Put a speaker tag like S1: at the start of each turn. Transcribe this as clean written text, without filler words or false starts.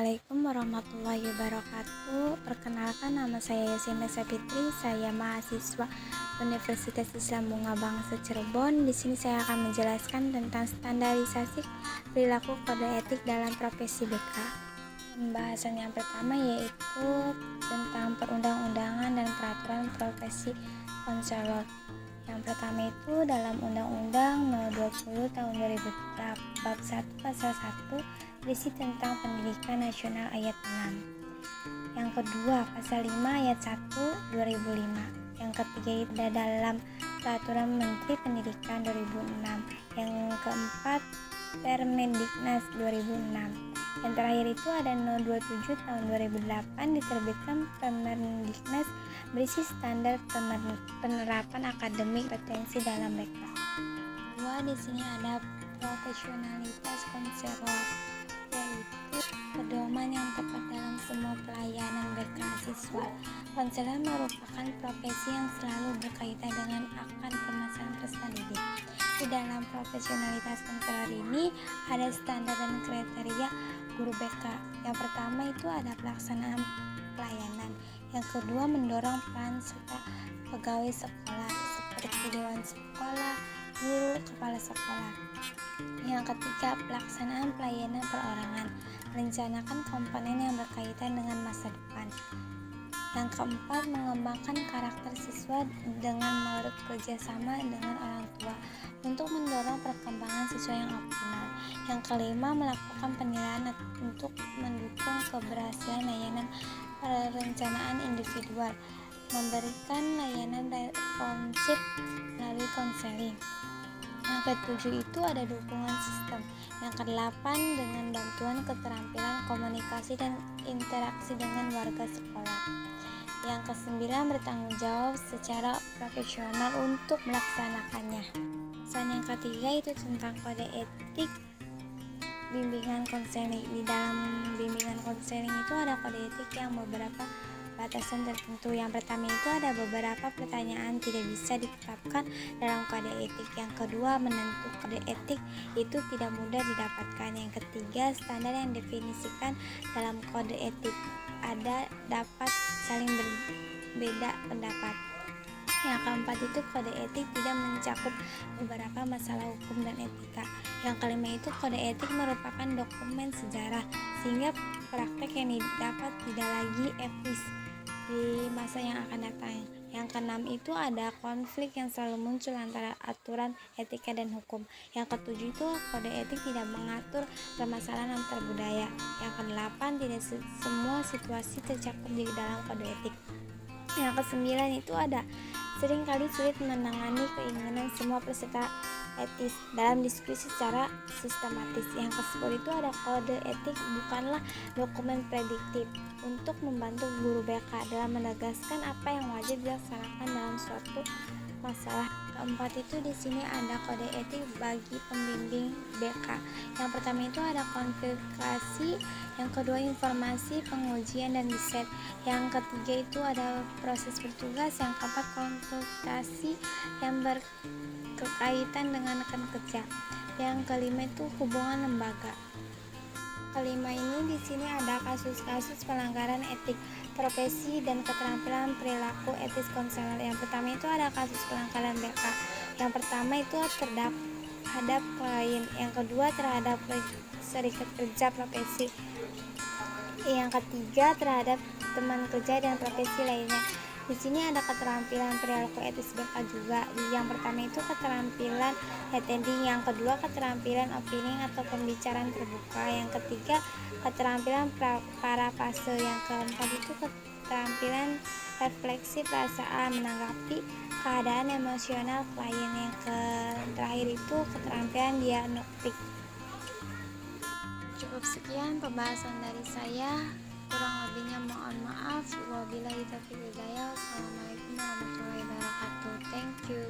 S1: Assalamualaikum warahmatullahi wabarakatuh. Perkenalkan, nama saya Yasin Fitri. Saya mahasiswa Universitas Islam Bunga Bangsa Cirebon. Di sini saya akan menjelaskan tentang standarisasi perilaku kode etik dalam profesi BK. Pembahasan yang pertama yaitu tentang perundang-undangan dan peraturan profesi konselor. Yang pertama itu dalam Undang-Undang Nomor 20 Tahun 2003 Bab 1 Pasal 1 berisi tentang Pendidikan Nasional ayat 6. Yang kedua Pasal 5 ayat 1 2005. Yang ketiga itu dalam Peraturan Menteri Pendidikan 2006. Yang keempat Permendiknas 2006. Yang terakhir itu ada Nomor 27 Tahun 2008 diterbitkan Permendiknas berisi standar penerapan akademik kompetensi dalam BK. Dua, di sini ada profesionalitas konselor, yaitu pedoman yang tepat dalam semua pelayanan BK siswa. Konselor merupakan profesi yang selalu berkaitan dengan akan permasalahan peserta didik. Di dalam profesionalitas konselor ini ada standar dan kriteria guru BK. Yang pertama itu ada pelaksanaan pelayanan. Yang kedua, mendorong peran serta pegawai sekolah seperti dewan sekolah, guru, kepala sekolah. Yang ketiga, pelaksanaan pelayanan perorangan, merencanakan komponen yang berkaitan dengan masa depan. Yang keempat, mengembangkan karakter siswa dengan bekerja sama dengan orang tua untuk mendorong perkembangan siswa yang optimal. Yang kelima, melakukan penilaian untuk mendukung keberhasilan layanan perencanaan individual, memberikan layanan responsif melalui konseling. Yang ketujuh itu ada dukungan sistem. Yang kedelapan, dengan bantuan keterampilan komunikasi dan interaksi dengan warga sekolah. Yang kesembilan, bertanggung jawab secara profesional untuk melaksanakannya. Dan yang ketiga itu tentang kode etik bimbingan konseling. Di dalam bimbingan konseling itu ada kode etik yang beberapa batasan tertentu. Yang pertama itu ada beberapa pertanyaan tidak bisa ditetapkan dalam kode etik. Yang kedua, menentukan kode etik itu tidak mudah didapatkan. Yang ketiga, standar yang definisikan dalam kode etik ada dapat saling berbeda pendapat. Yang keempat itu kode etik tidak mencakup beberapa masalah hukum dan etika. Yang kelima itu kode etik merupakan dokumen sejarah sehingga praktek yang didapat tidak lagi etis di masa yang akan datang. Yang keenam itu ada konflik yang selalu muncul antara aturan etika dan hukum. Yang ketujuh itu kode etik tidak mengatur permasalahan antar budaya. Yang kedelapan, tidak semua situasi tercakup di dalam kode etik. Yang kesembilan itu ada seringkali sulit menangani keinginan semua peserta etis dalam diskusi secara sistematis. Yang ke-10 itu ada kode etik bukanlah dokumen prediktif untuk membantu guru BK dalam menegaskan apa yang wajib dilaksanakan dalam suatu masalah. Keempat itu di sini ada kode etik bagi pembimbing BK. Yang pertama itu ada konfirmasi, yang kedua informasi, pengujian dan riset. Yang ketiga itu ada proses bertugas, yang keempat konsultasi yang berkaitan dengan rekan kerja. Yang kelima itu hubungan lembaga. Kelima ini di sini ada kasus-kasus pelanggaran etik profesi dan keterampilan perilaku etis konselor. Yang pertama itu ada kasus pelanggaran BK. Yang pertama itu terhadap klien. Yang kedua terhadap serikat kerja profesi. Yang ketiga terhadap teman kerja dan profesi lainnya. Di sini ada keterampilan perilaku etis BK juga. Yang pertama itu keterampilan attending, yang kedua keterampilan opening atau pembicaraan terbuka, yang ketiga keterampilan parafase, yang keempat itu keterampilan refleksi perasaan menanggapi keadaan emosional klien, yang terakhir itu keterampilan diagnostik. Cukup sekian pembahasan dari saya. Kurang lebihnya mohon maaf. Wabillahi taufiq wal hidayah. Assalamualaikum warahmatullahi wabarakatuh. Thank you.